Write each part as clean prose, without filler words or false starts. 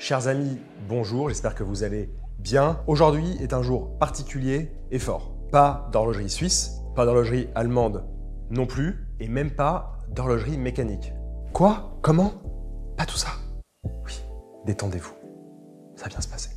Chers amis, bonjour, j'espère que vous allez bien. Aujourd'hui est un jour particulier et fort. Pas d'horlogerie suisse, pas d'horlogerie allemande non plus, et même pas d'horlogerie mécanique. Quoi? Comment? Pas tout ça. Oui, détendez-vous, ça va bien se passer.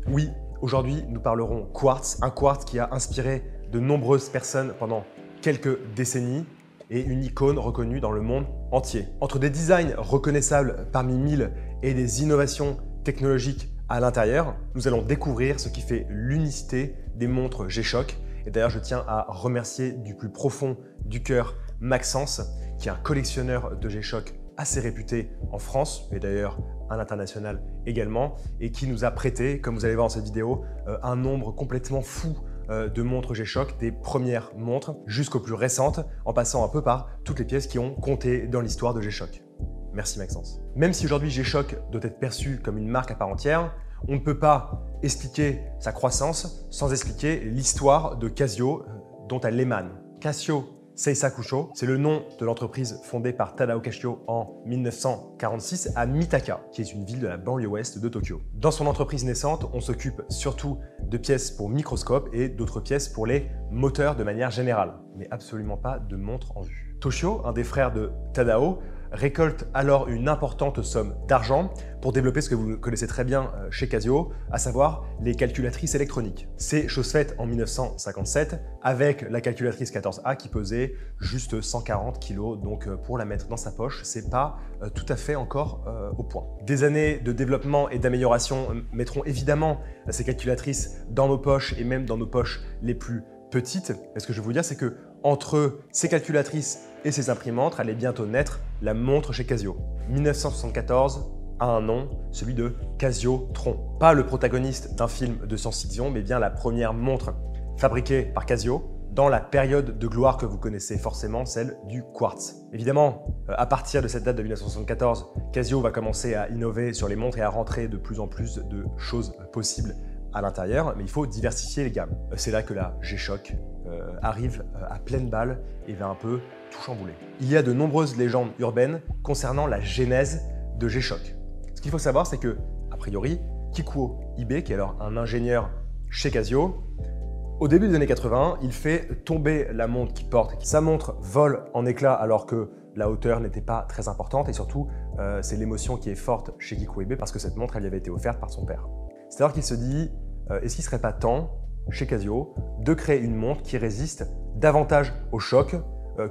Oui, aujourd'hui nous parlerons quartz, un quartz qui a inspiré de nombreuses personnes pendant quelques décennies et une icône reconnue dans le monde entier. Entre des designs reconnaissables parmi mille et des innovations technologiques à l'intérieur, nous allons découvrir ce qui fait l'unicité des montres G-Shock. Et d'ailleurs, je tiens à remercier du plus profond du cœur Maxence, qui est un collectionneur de G-Shock assez réputé en France, et d'ailleurs à l'international également, et qui nous a prêté, comme vous allez voir dans cette vidéo, un nombre complètement fou de montres G-Shock, des premières montres jusqu'aux plus récentes, en passant un peu par toutes les pièces qui ont compté dans l'histoire de G-Shock. Merci Maxence. Même si aujourd'hui G-Shock doit être perçu comme une marque à part entière, on ne peut pas expliquer sa croissance sans expliquer l'histoire de Casio dont elle émane. Casio Seisakusho, c'est le nom de l'entreprise fondée par Tadao Casio en 1946 à Mitaka, qui est une ville de la banlieue ouest de Tokyo. Dans son entreprise naissante, on s'occupe surtout de pièces pour microscope et d'autres pièces pour les moteurs de manière générale, mais absolument pas de montres en vue. Toshio, un des frères de Tadao, récolte alors une importante somme d'argent pour développer ce que vous connaissez très bien chez Casio, à savoir les calculatrices électroniques. C'est chose faite en 1957 avec la calculatrice 14A qui pesait juste 140 kg, donc pour la mettre dans sa poche, c'est pas tout à fait encore au point. Des années de développement et d'amélioration mettront évidemment ces calculatrices dans nos poches et même dans nos poches les plus petites. Et ce que je veux vous dire, c'est que entre ces calculatrices et ces imprimantes, allait bientôt naître la montre chez Casio. 1974 a un nom, celui de Casio-Tron. Pas le protagoniste d'un film de science-fiction, mais bien la première montre fabriquée par Casio dans la période de gloire que vous connaissez forcément, celle du quartz. Évidemment, à partir de cette date de 1974, Casio va commencer à innover sur les montres et à rentrer de plus en plus de choses possibles à l'intérieur, mais il faut diversifier les gammes. C'est là que la G-Shock arrive à pleine balle et va un peu tout chambouler. Il y a de nombreuses légendes urbaines concernant la genèse de G-Shock. Ce qu'il faut savoir, c'est que, a priori, Kikuo Ibe, qui est alors un ingénieur chez Casio, au début des années 80, il fait tomber la montre qu'il porte. Sa montre vole en éclats alors que la hauteur n'était pas très importante et surtout, c'est l'émotion qui est forte chez Kikuo Ibe parce que cette montre, elle lui avait été offerte par son père. C'est alors qu'il se dit, est-ce qu'il ne serait pas temps, chez Casio, de créer une montre qui résiste davantage au choc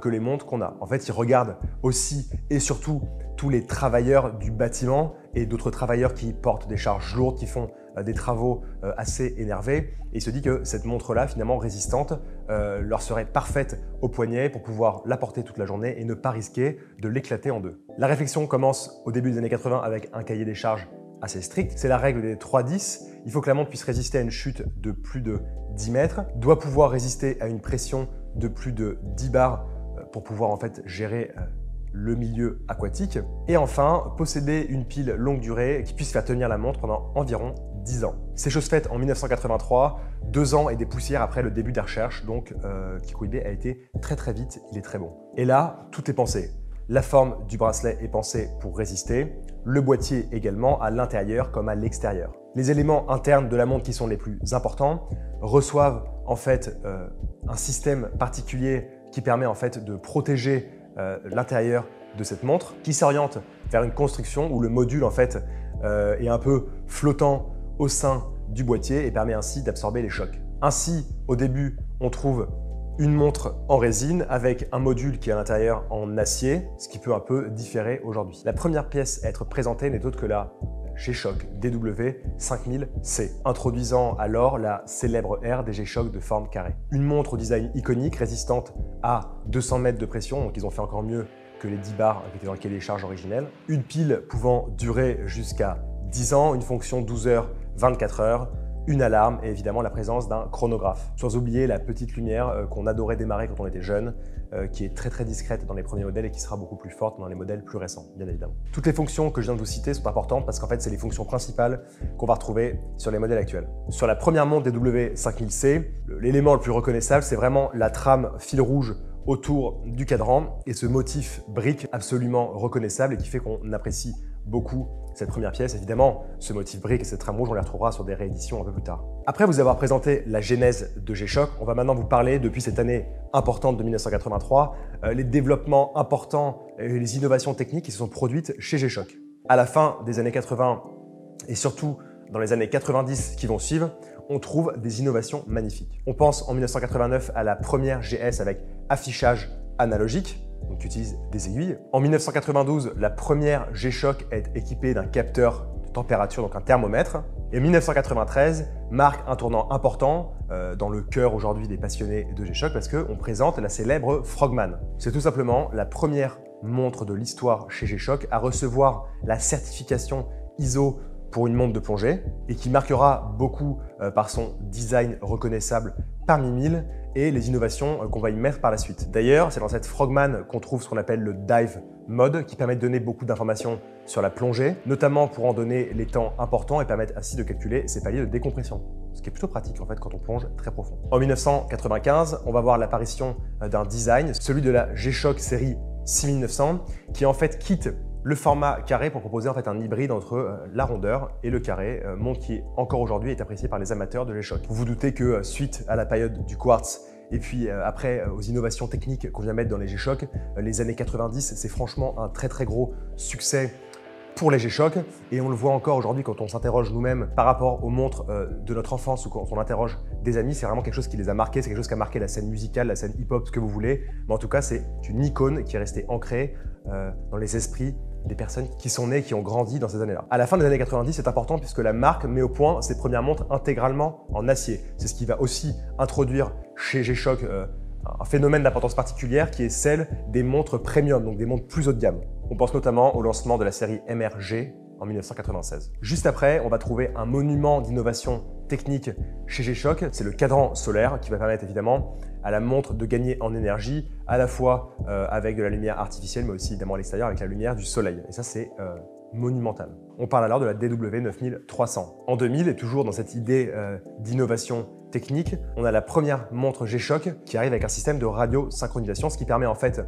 que les montres qu'on a. En fait, il regarde aussi et surtout tous les travailleurs du bâtiment et d'autres travailleurs qui portent des charges lourdes, qui font des travaux assez énervés. Et il se dit que cette montre-là, finalement résistante, leur serait parfaite au poignet pour pouvoir la porter toute la journée et ne pas risquer de l'éclater en deux. La réflexion commence au début des années 80 avec un cahier des charges assez strict. C'est la règle des 3-10. Il faut que la montre puisse résister à une chute de plus de 10 mètres, doit pouvoir résister à une pression de plus de 10 bars pour pouvoir en fait gérer le milieu aquatique. Et enfin, posséder une pile longue durée qui puisse faire tenir la montre pendant environ 10 ans. C'est chose faite en 1983, 2 ans et des poussières après le début des recherches, donc Kikuo Ibe a été très vite, il est très bon. Et là, tout est pensé. La forme du bracelet est pensée pour résister, le boîtier également à l'intérieur comme à l'extérieur. Les éléments internes de la montre qui sont les plus importants reçoivent en fait un système particulier qui permet en fait de protéger l'intérieur de cette montre, qui s'oriente vers une construction où le module en fait est un peu flottant au sein du boîtier et permet ainsi d'absorber les chocs. Ainsi, au début, on trouve une montre en résine avec un module qui est à l'intérieur en acier, ce qui peut un peu différer aujourd'hui. La première pièce à être présentée n'est autre que la G-Shock DW5000C, introduisant alors la célèbre ère des G-Shock de forme carrée. Une montre au design iconique, résistante à 200 mètres de pression, donc ils ont fait encore mieux que les 10 bars qui étaient dans le cahier des charges originel. Une pile pouvant durer jusqu'à 10 ans, une fonction 12 heures, 24 heures, une alarme et évidemment la présence d'un chronographe. Sans oublier la petite lumière qu'on adorait démarrer quand on était jeune, qui est très discrète dans les premiers modèles et qui sera beaucoup plus forte dans les modèles plus récents, bien évidemment. Toutes les fonctions que je viens de vous citer sont importantes parce qu'en fait, c'est les fonctions principales qu'on va retrouver sur les modèles actuels. Sur la première montre DW5000C, l'élément le plus reconnaissable, c'est vraiment la trame fil rouge autour du cadran et ce motif brique absolument reconnaissable et qui fait qu'on apprécie beaucoup cette première pièce. Évidemment, ce motif brique et cette trame rouge, on les retrouvera sur des rééditions un peu plus tard. Après vous avoir présenté la genèse de G-Shock, on va maintenant vous parler, depuis cette année importante de 1983, les développements importants et les innovations techniques qui se sont produites chez G-Shock. À la fin des années 80 et surtout dans les années 90 qui vont suivre, on trouve des innovations magnifiques. On pense en 1989 à la première GS avec affichage analogique, donc qui utilise des aiguilles. En 1992, la première G-Shock est équipée d'un capteur de température, donc un thermomètre. Et 1993 marque un tournant important dans le cœur aujourd'hui des passionnés de G-Shock parce qu'on présente la célèbre Frogman. C'est tout simplement la première montre de l'histoire chez G-Shock à recevoir la certification ISO pour une montre de plongée et qui marquera beaucoup par son design reconnaissable parmi mille et les innovations qu'on va y mettre par la suite. D'ailleurs, c'est dans cette Frogman qu'on trouve ce qu'on appelle le Dive Mode qui permet de donner beaucoup d'informations sur la plongée, notamment pour en donner les temps importants et permettre ainsi de calculer ses paliers de décompression. Ce qui est plutôt pratique en fait quand on plonge très profond. En 1995, on va voir l'apparition d'un design, celui de la G-Shock série 6900, qui en fait quitte le format carré pour proposer en fait un hybride entre la rondeur et le carré, montre qui encore aujourd'hui est apprécié par les amateurs de G-Shock. Vous vous doutez que suite à la période du quartz et puis après aux innovations techniques qu'on vient mettre dans les G-Shock, les années 90 c'est franchement un très gros succès pour les G-Shock et on le voit encore aujourd'hui quand on s'interroge nous-mêmes par rapport aux montres de notre enfance ou quand on interroge des amis, c'est vraiment quelque chose qui les a marqués, c'est quelque chose qui a marqué la scène musicale, la scène hip-hop, ce que vous voulez, mais en tout cas c'est une icône qui est restée ancrée dans les esprits des personnes qui sont nées, qui ont grandi dans ces années-là. À la fin des années 90, c'est important puisque la marque met au point ses premières montres intégralement en acier. C'est ce qui va aussi introduire chez G-Shock un phénomène d'importance particulière qui est celle des montres premium, donc des montres plus haut de gamme. On pense notamment au lancement de la série MRG en 1996. Juste après, on va trouver un monument d'innovation technique chez G-Shock, c'est le cadran solaire qui va permettre évidemment à la montre de gagner en énergie, à la fois avec de la lumière artificielle, mais aussi évidemment à l'extérieur avec la lumière du soleil. Et ça, c'est monumental. On parle alors de la DW9300. En 2000, et toujours dans cette idée d'innovation technique, on a la première montre G-Shock qui arrive avec un système de radio-synchronisation, ce qui permet en fait,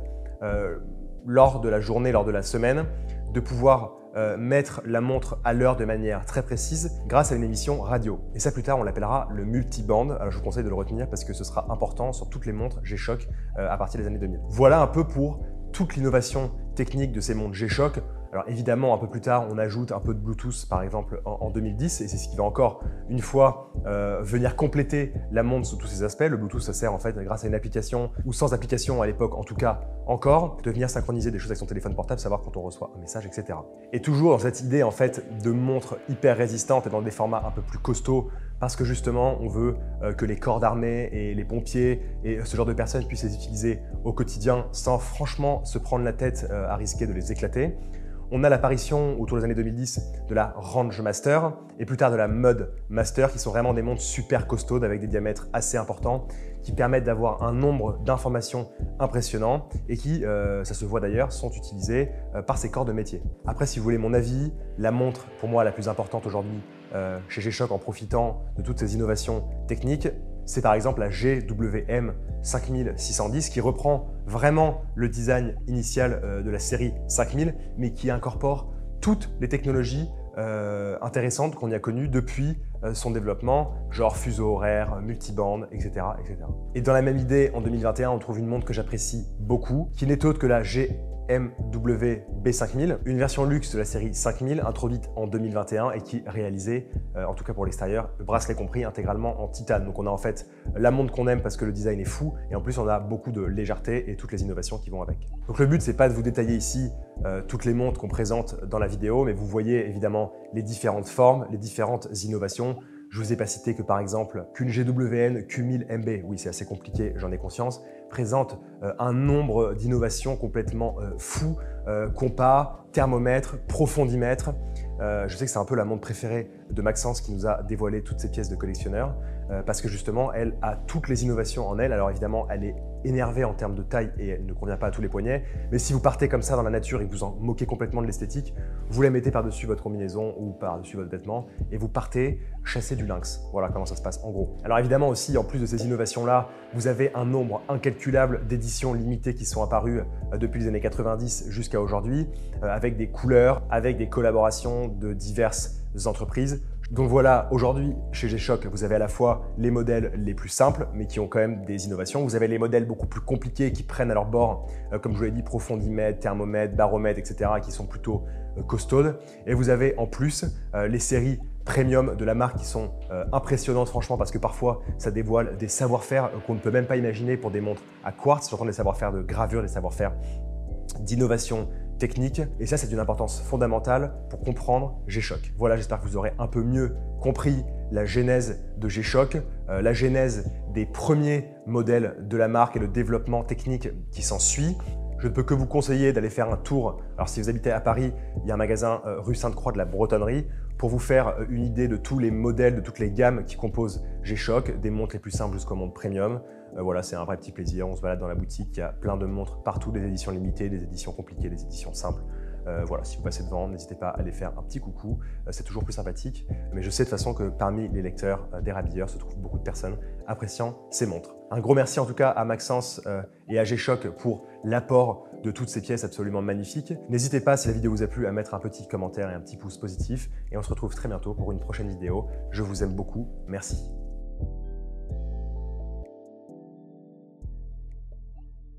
lors de la journée, lors de la semaine, de pouvoir mettre la montre à l'heure de manière très précise grâce à une émission radio. Et ça plus tard on l'appellera le multiband. Alors je vous conseille de le retenir parce que ce sera important sur toutes les montres G-Shock à partir des années 2000. Voilà un peu pour toute l'innovation technique de ces montres G-Shock. Alors évidemment, un peu plus tard, on ajoute un peu de Bluetooth, par exemple, en 2010, et c'est ce qui va encore, une fois, venir compléter la montre sous tous ses aspects. Le Bluetooth, ça sert en fait, grâce à une application, ou sans application à l'époque, en tout cas, encore, de venir synchroniser des choses avec son téléphone portable, savoir quand on reçoit un message, etc. Et toujours dans cette idée, en fait, de montre hyper résistante et dans des formats un peu plus costauds, parce que justement, on veut que les corps d'armée et les pompiers et ce genre de personnes puissent les utiliser au quotidien sans franchement se prendre la tête à risquer de les éclater. On a l'apparition autour des années 2010 de la Range Master et plus tard de la Mud Master qui sont vraiment des montres super costaudes avec des diamètres assez importants qui permettent d'avoir un nombre d'informations impressionnant et qui, ça se voit d'ailleurs, sont utilisées par ces corps de métier. Après, si vous voulez mon avis, la montre pour moi la plus importante aujourd'hui chez G-Shock en profitant de toutes ces innovations techniques, c'est par exemple la GWM 5610 qui reprend vraiment le design initial de la série 5000 mais qui incorpore toutes les technologies intéressantes qu'on y a connues depuis son développement, genre fuseau horaire, multiband, etc., etc. Et dans la même idée, en 2021, on trouve une montre que j'apprécie beaucoup, qui n'est autre que la GMW B5000, une version luxe de la série 5000 introduite en 2021 et qui est réalisée, en tout cas pour l'extérieur, le bracelet compris, intégralement en titane. Donc on a en fait la montre qu'on aime parce que le design est fou et en plus on a beaucoup de légèreté et toutes les innovations qui vont avec. Donc le but c'est pas de vous détailler ici toutes les montres qu'on présente dans la vidéo, mais vous voyez évidemment les différentes formes, les différentes innovations. Je vous ai pas cité que par exemple qu'une GWN Q1000MB, oui c'est assez compliqué, j'en ai conscience, présente un nombre d'innovations complètement fou, compas, thermomètre, profondimètre, Je sais que c'est un peu la montre préférée de Maxence qui nous a dévoilé toutes ces pièces de collectionneur parce que justement, elle a toutes les innovations en elle. Alors évidemment, elle est énervée en termes de taille et elle ne convient pas à tous les poignets. Mais si vous partez comme ça dans la nature et que vous en moquez complètement de l'esthétique, vous la mettez par-dessus votre combinaison ou par-dessus votre vêtement et vous partez chasser du lynx. Voilà comment ça se passe en gros. Alors évidemment aussi, en plus de ces innovations-là, vous avez un nombre incalculable d'éditions limitées qui sont apparues depuis les années 90 jusqu'à aujourd'hui, avec des couleurs, avec des collaborations de diverses entreprises. Donc voilà, aujourd'hui, chez G-Shock, vous avez à la fois les modèles les plus simples, mais qui ont quand même des innovations. Vous avez les modèles beaucoup plus compliqués qui prennent à leur bord, comme je vous l'ai dit, profondimètre, thermomètre, baromètre, etc., qui sont plutôt costaudes. Et vous avez en plus les séries premium de la marque qui sont impressionnantes franchement parce que parfois ça dévoile des savoir-faire qu'on ne peut même pas imaginer pour des montres à quartz, j'entends des savoir-faire de gravure, des savoir-faire d'innovation technique et ça c'est d'une importance fondamentale pour comprendre G-Shock. Voilà, j'espère que vous aurez un peu mieux compris la genèse de G-Shock, la genèse des premiers modèles de la marque et le développement technique qui s'ensuit. Je ne peux que vous conseiller d'aller faire un tour. Alors si vous habitez à Paris, il y a un magasin rue Sainte-Croix de la Bretonnerie pour vous faire une idée de tous les modèles, de toutes les gammes qui composent G-Shock, des montres les plus simples jusqu'aux montres premium. Voilà, c'est un vrai petit plaisir. On se balade dans la boutique, il y a plein de montres partout, des éditions limitées, des éditions compliquées, des éditions simples. Voilà, si vous passez devant, n'hésitez pas à aller faire un petit coucou, c'est toujours plus sympathique. Mais je sais de toute façon que parmi les lecteurs d'Érabilleur se trouvent beaucoup de personnes appréciant ces montres. Un gros merci en tout cas à Maxence et à G-Shock pour l'apport de toutes ces pièces absolument magnifiques. N'hésitez pas, si la vidéo vous a plu, à mettre un petit commentaire et un petit pouce positif. Et on se retrouve très bientôt pour une prochaine vidéo. Je vous aime beaucoup, merci.